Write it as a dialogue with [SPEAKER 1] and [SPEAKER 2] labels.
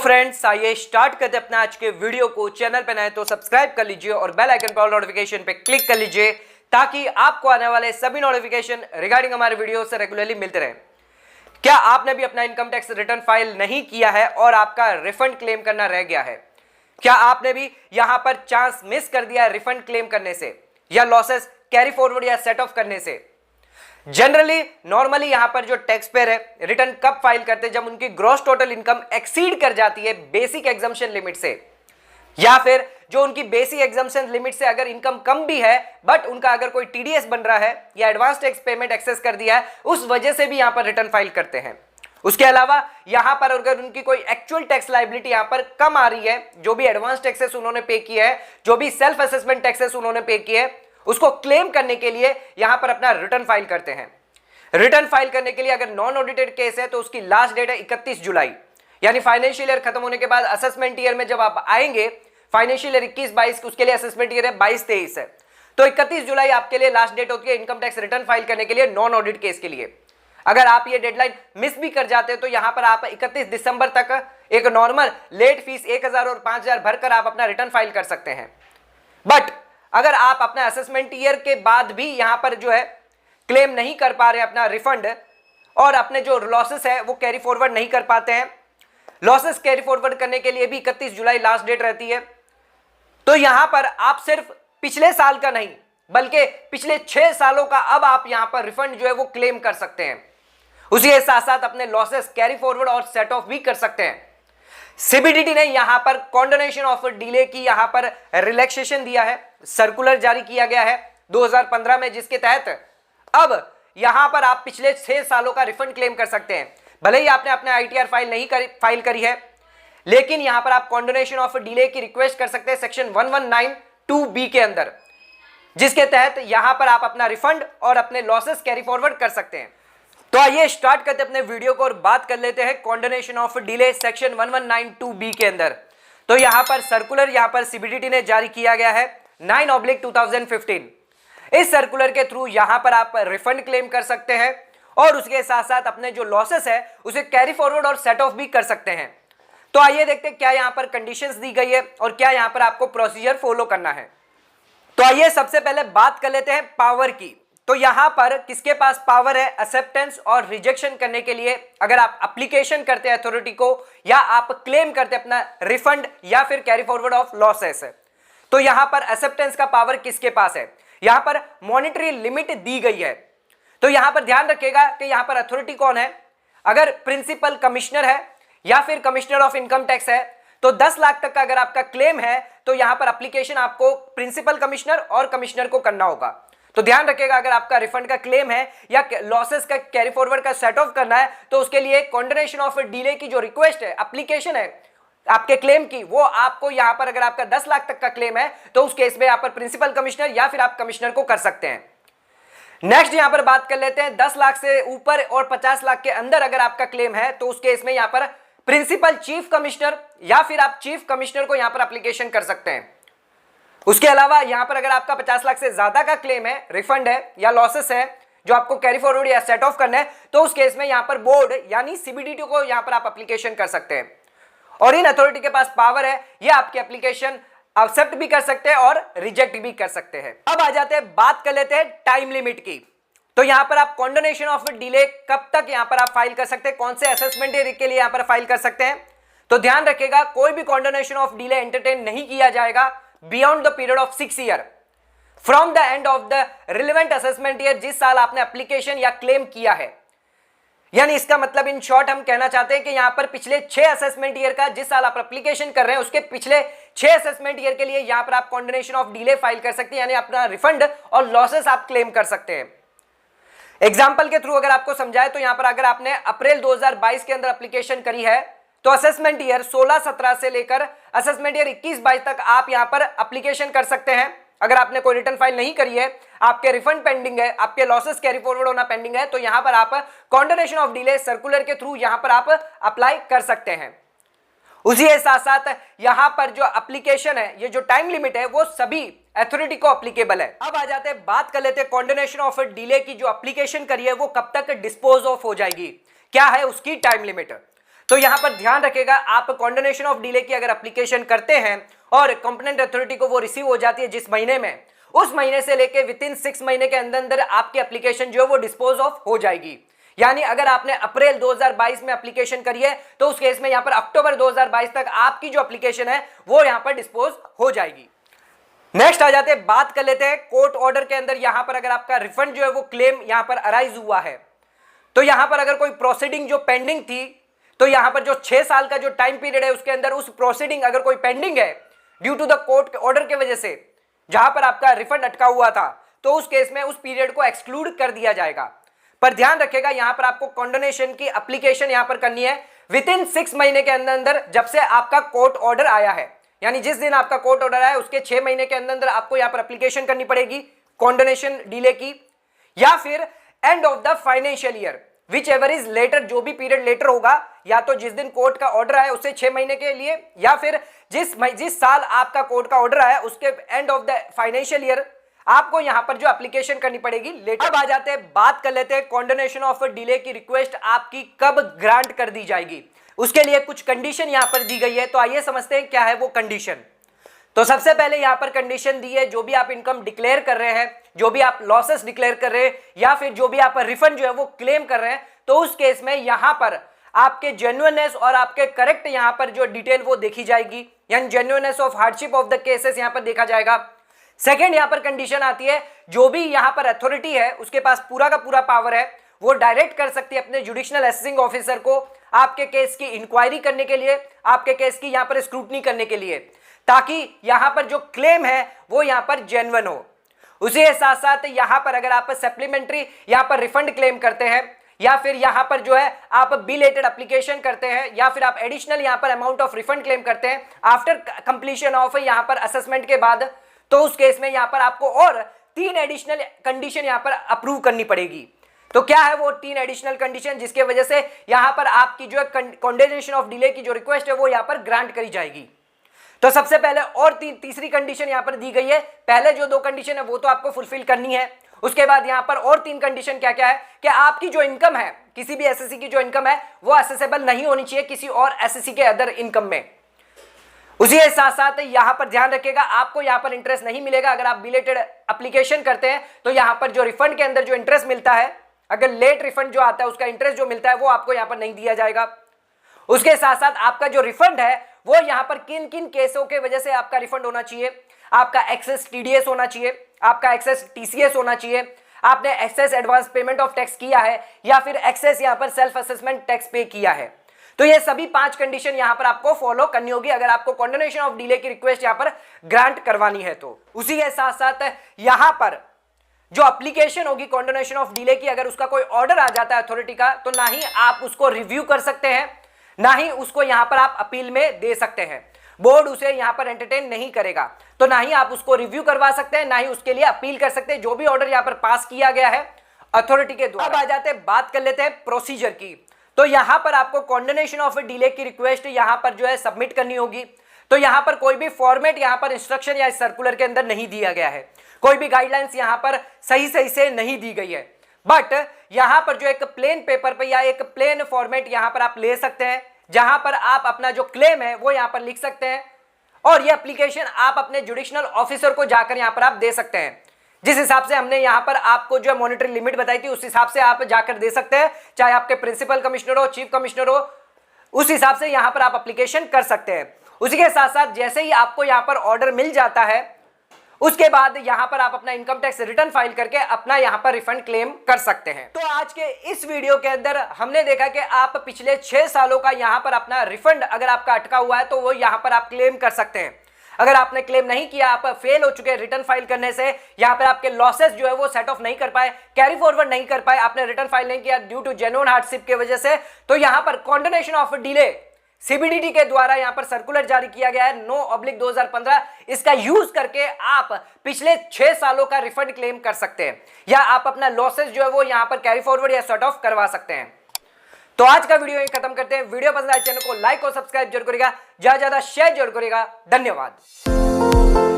[SPEAKER 1] Friends, आइए start करते हैं अपना आज के वीडियो को। चैनल पे नए तो सब्सक्राइब कर लीजिए और बेल आइकन पर ऑल नोटिफिकेशन पे क्लिक कर लीजिए ताकि आपको आने वाले सभी नोटिफिकेशन रिगार्डिंग हमारे वीडियो से रेगुलरली मिलते रहे। क्या आपने भी अपना इनकम टैक्स रिटर्न फाइल नहीं किया है और आपका रिफंड क्लेम करना रह गया है? क्या आपने भी यहां पर चांस मिस कर दिया है रिफंड क्लेम करने से, या लॉसेस कैरी फॉरवर्ड या सेट ऑफ करने से? जनरली नॉर्मली यहां पर जो टैक्स पेयर है रिटर्न कब फाइल करते हैं? जब उनकी ग्रॉस टोटल इनकम एक्सीड कर जाती है बेसिक एग्जम्पशन लिमिट से, या फिर जो उनकी बेसिक एग्जम्पशन लिमिट से अगर इनकम कम भी है बट उनका अगर कोई टीडीएस बन रहा है या एडवांस टैक्स पेमेंट एक्सेस कर दिया है, उस वजह से भी यहां पर रिटर्न फाइल करते हैं। उसके अलावा यहां पर अगर उनकी कोई एक्चुअल टैक्स लायबिलिटी यहां पर कम आ रही है, जो भी एडवांस टैक्सेस उन्होंने पे किया है, जो भी सेल्फ असेसमेंट टैक्सेस उन्होंने पे किए है, उसको क्लेम करने के लिए यहां पर अपना रिटर्न फाइल करते हैं। रिटर्न फाइल करने के लिए अगर नॉन ऑडिटेड केस है तो उसकी लास्ट डेट है 31 जुलाई, यानी फाइनेंशियल ईयर खत्म होने के बाद असेसमेंट ईयर में जब आप आएंगे, फाइनेंशियल ईयर 21-22 उसके लिए असेसमेंट ईयर है 22-23 है, तो 31 जुलाई आपके लिए लास्ट डेट होती है इनकम टैक्स रिटर्न फाइल करने के लिए नॉन ऑडिट केस के लिए। अगर आप ये डेडलाइन मिस भी कर जाते हैं तो यहां पर आप 31 दिसंबर तक एक नॉर्मल लेट फीस 1000 और 5000 भरकर आप अपना रिटर्न फाइल कर सकते हैं। बट अगर आप अपना असेसमेंट ईयर के बाद भी यहां पर जो है क्लेम नहीं कर पा रहे अपना रिफंड और अपने जो लॉसेस है वो कैरी फॉरवर्ड नहीं कर पाते हैं, लॉसेस कैरी फॉरवर्ड करने के लिए भी 31 जुलाई लास्ट डेट रहती है, तो यहां पर आप सिर्फ पिछले साल का नहीं बल्कि पिछले 6 सालों का अब आप यहां पर रिफंड जो है वो क्लेम कर सकते हैं। उसी के साथ साथ अपने लॉसेस कैरी फॉरवर्ड और सेट ऑफ भी कर सकते हैं। सीबीडीटी ने यहां पर कॉन्डोनेशन ऑफ डिले की यहां पर रिलैक्सेशन दिया है, सर्कुलर जारी किया गया है 2015 में, जिसके तहत अब यहां पर आप पिछले 6 सालों का रिफंड क्लेम कर सकते हैं। भले ही आपने अपने आईटीआर फाइल नहीं फाइल करी है, लेकिन यहां पर आप कॉन्डोनेशन ऑफ डिले की रिक्वेस्ट कर सकते हैं सेक्शन 1192B के अंदर, जिसके तहत यहां पर आप अपना रिफंड और अपने लॉसेस कैरी फॉरवर्ड कर सकते हैं। तो आइए स्टार्ट करते हैं अपने वीडियो को और बात कर लेते हैं कॉन्डोनेशन ऑफ डिले सेक्शन 1192B के अंदर। तो यहां पर सर्कुलर यहां पर सीबीडीटी ने जारी किया गया है 9/2015। इस सर्कुलर के थ्रू यहां पर आप रिफंड क्लेम कर सकते हैं और उसके साथ साथ अपने जो लॉसेस है उसे कैरी फॉरवर्ड और सेट ऑफ भी कर सकते हैं। तो आइए देखते हैं क्या यहां पर कंडीशंस दी गई है और क्या यहां पर आपको प्रोसीजर फॉलो करना है। तो आइए सबसे पहले बात कर लेते हैं पावर की। तो यहां पर किसके पास पावर है एक्सेप्टेंस और रिजेक्शन करने के लिए? अगर आप एप्लीकेशन करते हैं अथॉरिटी को या आप क्लेम करते हैं अपना रिफंड या फिर कैरी फॉरवर्ड ऑफ लॉसेस, तो यहां पर एक्सेप्टेंस का पावर किसके पास है? यहां पर मॉनिटरी लिमिट दी गई है। तो यहां पर ध्यान रखिएगा कि यहां पर अथॉरिटी कौन है। अगर प्रिंसिपल कमिश्नर है या फिर कमिश्नर ऑफ इनकम टैक्स है तो 10 लाख तक का अगर आपका क्लेम है तो यहां पर एप्लीकेशन आपको प्रिंसिपल कमिश्नर और कमिश्नर को करना होगा। तो ध्यान रखिएगा, अगर आपका रिफंड का क्लेम है या लॉसेस का कैरी फॉरवर्ड का सेट ऑफ करना है तो उसके लिए कॉन्डोनेशन ऑफ डिले की जो रिक्वेस्ट है, एप्लीकेशन है आपके क्लेम की, वो आपको यहां पर अगर आपका 10 लाख तक का क्लेम है तो उस केस में यहां पर प्रिंसिपल कमिश्नर या फिर आप कमिश्नर को कर सकते हैं। नेक्स्ट यहां पर बात कर लेते हैं 10 लाख से ऊपर और 50 लाख के अंदर अगर आपका क्लेम है तो उस केस में यहां पर प्रिंसिपल चीफ कमिश्नर या फिर आप चीफ कमिश्नर को यहां पर एप्लीकेशन कर सकते हैं। उसके अलावा यहां पर अगर आपका 50 लाख से ज्यादा का क्लेम है, रिफंड है या लॉसेस है जो आपको कैरी फॉरवर्ड या सेट ऑफ करना है, तो उस केस में यहां पर बोर्ड यानी सीबीडीटी को यहां पर आप एप्लीकेशन कर सकते हैं और इन अथॉरिटी के पास पावर है, ये आपकी एप्लीकेशन एक्सेप्ट भी कर सकते हैं और रिजेक्ट भी कर सकते हैं। अब आ जाते हैं, बात कर लेते हैं टाइम लिमिट की। तो यहां पर आप कॉन्डोनेशन ऑफ डिले कब तक यहां पर आप फाइल कर सकते हैं, कौन से असेसमेंट ईयर के लिए यहां पर फाइल कर सकते हैं? तो ध्यान रखिएगा, कोई भी कॉन्डोनेशन ऑफ डिले एंटरटेन नहीं किया जाएगा beyond the period of 6 year from the end of the relevant assessment year, जिस साल आपने एप्लीकेशन या क्लेम किया है। यानी इसका मतलब इन शॉर्ट हम कहना चाहते हैं कि यहां पर पिछले 6 असेसमेंट ईयर का, जिस साल आप एप्लीकेशन कर रहे हैं उसके पिछले 6 असेसमेंट ईयर के लिए यहां पर आप कॉन्डोनेशन ऑफ डिले फाइल कर सकते हैं, यानी अपना रिफंड और लॉसेस आप क्लेम कर सकते हैं। एग्जांपल के थ्रू अगर आपको समझाए तो यहां पर अगर आपने अप्रैल 2022 के अंदर एप्लीकेशन करी है तो असेसमेंट ईयर 16-17 से लेकर असेसमेंट ईयर 21-22 तक आप यहां पर एप्लीकेशन कर सकते हैं। अगर आपने कोई रिटर्न फाइल नहीं करी है, आपके रिफंड पेंडिंग है, आपके लॉसेस कैरी फॉरवर्ड होना पेंडिंग है, तो यहां पर आप कॉन्डोनेशन ऑफ डिले सर्कुलर के थ्रू यहां पर आप अप्लाई कर सकते हैं। उसी के साथ साथ यहां पर जो एप्लीकेशन है, ये जो टाइम लिमिट है वो सभी अथॉरिटी को एप्लीकेबल है। अब आ जाते हैं, बात कर लेते हैं कॉन्डोनेशन ऑफ डिले की जो एप्लीकेशन करी है वो कब तक डिस्पोज ऑफ हो जाएगी, क्या है उसकी टाइम लिमिट। तो यहां पर ध्यान रखिएगा, आप कॉन्डोनेशन ऑफ डिले की अगर एप्लीकेशन करते हैं और कंप्लेंट अथॉरिटी को वो रिसीव हो जाती है जिस महीने में, उस महीने से लेके विदिन 6 महीने के अंदर अंदर आपकी एप्लीकेशन जो है वो डिस्पोज ऑफ हो जाएगी। यानी अगर आपने अप्रैल 2022 में एप्लीकेशन करी है तो उस केस में यहां पर अक्टूबर 2022 तक आपकी जो एप्लीकेशन है वो यहां पर डिस्पोज हो जाएगी। नेक्स्ट आ जाते हैं, बात कर लेते हैं कोर्ट ऑर्डर के अंदर यहां पर अगर आपका रिफंड जो है वो क्लेम यहां पर अराइज हुआ है, तो यहां पर अगर कोई प्रोसीडिंग जो पेंडिंग थी, तो यहां पर जो 6 साल का जो टाइम पीरियड है उसके अंदर उस प्रोसीडिंग अगर कोई पेंडिंग है due to the court order की वजह से जहां पर आपका रिफंड अटका हुआ था, तो उस केस में उस पीरियड को एक्सक्लूड कर दिया जाएगा। पर ध्यान रखिएगा, यहां पर आपको कॉन्डोनेशन की एप्लीकेशन यहां पर करनी है विदिन 6 महीने के अंदर अंदर जब से आपका कोर्ट ऑर्डर आया है। यानी जिस दिन आपका कोर्ट ऑर्डर आया है उसके 6 महीने के अंदर अंदर आपको यहां पर एप्लीकेशन करनी पड़ेगी कॉन्डोनेशन डिले की, या फिर end of the financial year whichever is later, जो भी पीरियड लेटर होगा, या तो जिस दिन कोर्ट का ऑर्डर आया उससे 6 महीने के लिए, या फिर जिस साल आपका कोर्ट का ऑर्डर आया उसके and of the financial year आपको यहां पर जो एप्लीकेशन करनी पड़ेगी लेटर। अब आ जाते हैं, बात कर लेते हैं कॉन्डोनेशन ऑफ डिले की रिक्वेस्ट आपकी कब ग्रांट कर दी जाएगी। उसके लिए कुछ कंडीशन यहां पर दी गई है, तो आइए समझते हैं क्या है वो कंडीशन। तो सबसे पहले यहां पर कंडीशन दी है, जो भी आप इनकम डिक्लेयर कर रहे हैं, जो भी आप लॉसेस डिक्लेयर कर रहे हैं, या फिर जो भी आप रिफंड जो है वो क्लेम कर रहे हैं, तो उस केस में यहां पर आपके जेन्युइननेस और आपके करेक्ट यहां पर जो डिटेल वो देखी जाएगी, यानी genuineness of hardship of the cases यहां पर देखा जाएगा। सेकेंड यहां पर कंडीशन आती है, जो भी यहां पर अथॉरिटी है उसके पास पूरा का पूरा पावर है, वो डायरेक्ट कर सकती है अपने जुडिशनल असेसिंग ऑफिसर को आपके केस की इंक्वायरी करने के लिए, आपके केस की यहां पर स्क्रूटनी करने के लिए, ताकि यहां पर जो क्लेम है वो यहां पर जेन्युइन हो। उसी के साथ साथ यहां पर अगर आप सप्लीमेंट्री यहां पर रिफंड क्लेम करते हैं, या फिर यहां पर जो है आप बिलेटेड एप्लीकेशन करते हैं, या फिर आप एडिशनल यहां पर अमाउंट ऑफ रिफंड क्लेम करते हैं आफ्टर कंप्लीशन ऑफ यहां पर असेसमेंट के बाद, तो उस केस में यहां पर आपको और 3 एडिशनल कंडीशन यहां पर अप्रूव करनी पड़ेगी। तो क्या है वो 3 एडिशनल कंडीशन जिसके वजह से यहां पर आपकी जो कॉन्डोनेशन ऑफ डिले की जो रिक्वेस्ट है वो यहां पर ग्रांट करी जाएगी। तो सबसे पहले और तीसरी कंडीशन यहां पर दी गई है, पहले जो 2 कंडीशन है वो तो आपको फुलफिल करनी है, उसके बाद यहां पर और 3 कंडीशन क्या क्या है कि आपकी जो इनकम है, किसी भी एसएससी की जो इनकम है वो असेसेबल नहीं होनी चाहिए किसी और एसएससी के अदर इनकम में। उसी के साथ साथ यहां पर ध्यान रखिएगा, आपको यहां पर इंटरेस्ट नहीं मिलेगा अगर आप बिलेटेड एप्लीकेशन करते हैं, तो यहां पर जो रिफंड के अंदर जो इंटरेस्ट मिलता है, अगर लेट रिफंड जो आता है उसका इंटरेस्ट जो मिलता है वो आपको यहां पर नहीं दिया जाएगा। उसके साथ साथ आपका जो रिफंड है वो यहां पर किन किन केसों के वजह से आपका रिफंड होना चाहिए, आपका एक्सेस टीडीएस होना चाहिए, आपका एक्सेस टीसीएस होना चाहिए, आपने excess advance payment of tax किया है, या फिर एक्सेस यहां पर सेल्फ असेसमेंट टैक्स पे किया है। तो ये सभी 5 कंडीशन यहां पर आपको फॉलो करनी होगी अगर आपको कॉन्डोनेशन ऑफ डिले की रिक्वेस्ट यहां पर ग्रांट करवानी है। तो उसी के साथ साथ यहां पर जो एप्लीकेशन होगी कॉन्डोनेशन ऑफ डिले की, अगर उसका कोई ऑर्डर आ जाता है अथॉरिटी का, तो ना ही आप उसको रिव्यू कर सकते हैं, ना ही उसको यहां पर आप अपील में दे सकते हैं। बोर्ड उसे यहां पर एंटरटेन नहीं करेगा, तो ना ही आप उसको रिव्यू करवा सकते हैं, ना ही उसके लिए अपील कर सकते हैं, जो भी ऑर्डर यहां पर पास किया गया है अथॉरिटी के द्वारा। अब आ जाते हैं, बात कर लेते हैं प्रोसीजर की। तो यहां पर आपको कॉन्डोनेशन ऑफ डिले की रिक्वेस्ट यहां पर जो है सबमिट करनी होगी। तो यहां पर कोई भी फॉर्मेट यहां पर इंस्ट्रक्शन या सर्कुलर के अंदर नहीं दिया गया है, कोई भी गाइडलाइंस यहां पर सही से नहीं दी गई है, बट यहां पर जो एक प्लेन पेपर पे या एक प्लेन फॉर्मेट यहां पर आप ले सकते हैं, जहां पर आप अपना जो क्लेम है वो यहां पर लिख सकते हैं, और ये एप्लीकेशन आप अपने जुडिशनल ऑफिसर को जाकर यहां पर आप दे सकते हैं। जिस हिसाब से हमने यहां पर आपको जो मॉनिटरी लिमिट बताई थी उस हिसाब से आप जाकर दे सकते हैं, चाहे आपके प्रिंसिपल कमिश्नर हो, चीफ कमिश्नर हो, उस हिसाब से यहां पर आप एप्लीकेशन कर सकते हैं। उसी के साथ साथ जैसे ही आपको यहां पर ऑर्डर मिल जाता है, उसके बाद यहां पर आप अपना इनकम टैक्स रिटर्न फाइल करके अपना यहां पर रिफंड क्लेम कर सकते हैं। तो आज के इस वीडियो के अंदर हमने देखा कि आप पिछले 6 सालों का यहां पर अपना रिफंड अगर आपका अटका हुआ है तो वो यहां पर आप क्लेम कर सकते हैं। अगर आपने क्लेम नहीं किया, आप फेल हो चुके हैं रिटर्न फाइल करने से, यहां पर आपके लॉसेस जो है वो सेट ऑफ नहीं कर पाए, कैरी फॉरवर्ड नहीं कर पाए, आपने रिटर्न फाइल नहीं किया ड्यू टू जेन्युइन हार्डशिप की वजह से, तो यहां पर कॉन्डोनेशन ऑफ डिले सीबीडीटी के द्वारा यहां पर सर्कुलर जारी किया गया है 9/2015, इसका यूज करके आप पिछले 6 सालों का रिफंड क्लेम कर सकते हैं, या आप अपना लॉसेस जो है वो यहां पर कैरी फॉरवर्ड या सॉर्ट ऑफ करवा सकते हैं। तो आज का वीडियो यहीं खत्म करते हैं। वीडियो पसंद आए चैनल को लाइक और सब्सक्राइब जरूर करेगा, ज्यादा शेयर जरूर करेगा। धन्यवाद।